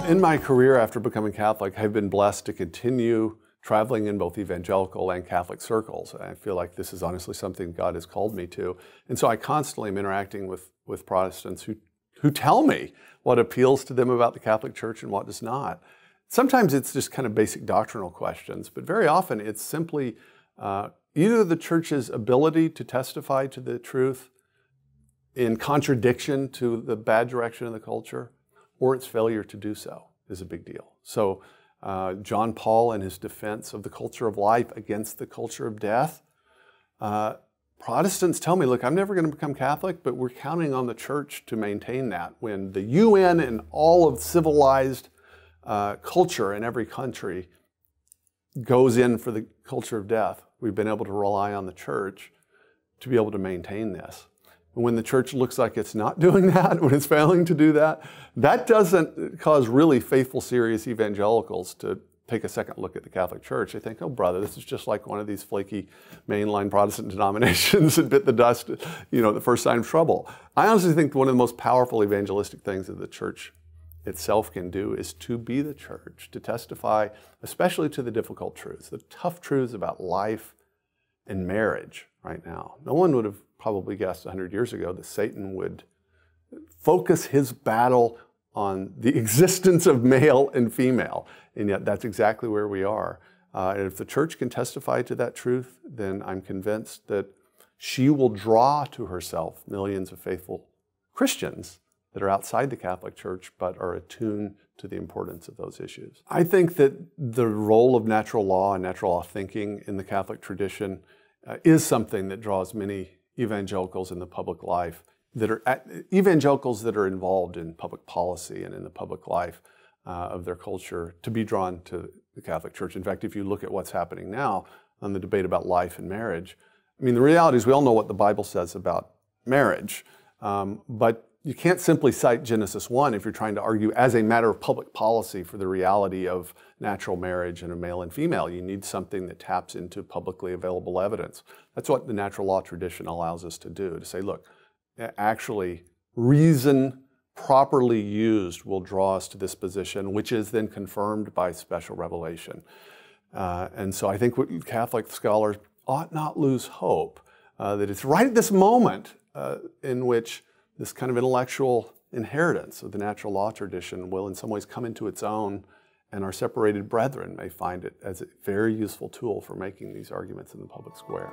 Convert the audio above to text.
In my career after becoming Catholic, I've been blessed to continue traveling in both evangelical and Catholic circles. I feel like this is honestly something God has called me to. And so I constantly am interacting with Protestants who tell me what appeals to them about the Catholic Church and what does not. Sometimes it's just kind of basic doctrinal questions, but very often it's simply either the Church's ability to testify to the truth in contradiction to the bad direction of the culture, or its failure to do so is a big deal. So John Paul, in his defense of the culture of life against the culture of death, Protestants tell me, look, I'm never going to become Catholic, but we're counting on the Church to maintain that. When the UN and all of civilized culture in every country goes in for the culture of death, we've been able to rely on the Church to be able to maintain this. And when the Church looks like it's not doing that, when it's failing to do that, that doesn't cause really faithful, serious evangelicals to take a second look at the Catholic Church. They think, oh, brother, this is just like one of these flaky mainline Protestant denominations that bit the dust, the first sign of trouble. I honestly think one of the most powerful evangelistic things that the Church itself can do is to be the Church, to testify, especially to the difficult truths, the tough truths about life and marriage right now. No one would have probably guessed 100 years ago that Satan would focus his battle on the existence of male and female, and yet that's exactly where we are. And if the Church can testify to that truth, then I'm convinced that she will draw to herself millions of faithful Christians that are outside the Catholic Church but are attuned to the importance of those issues. I think that the role of natural law and natural law thinking in the Catholic tradition is something that draws many evangelicals in the public life, evangelicals that are involved in public policy and in the public life of their culture, to be drawn to the Catholic Church. In fact, if you look at what's happening now on the debate about life and marriage, I mean, the reality is we all know what the Bible says about marriage, but you can't simply cite Genesis 1 if you're trying to argue as a matter of public policy for the reality of natural marriage and a male and female. You need something that taps into publicly available evidence. That's what the natural law tradition allows us to do, to say, look, actually, reason properly used will draw us to this position, which is then confirmed by special revelation. And so I think Catholic scholars ought not lose hope that it's right at this moment in which this kind of intellectual inheritance of the natural law tradition will in some ways come into its own, and our separated brethren may find it as a very useful tool for making these arguments in the public square.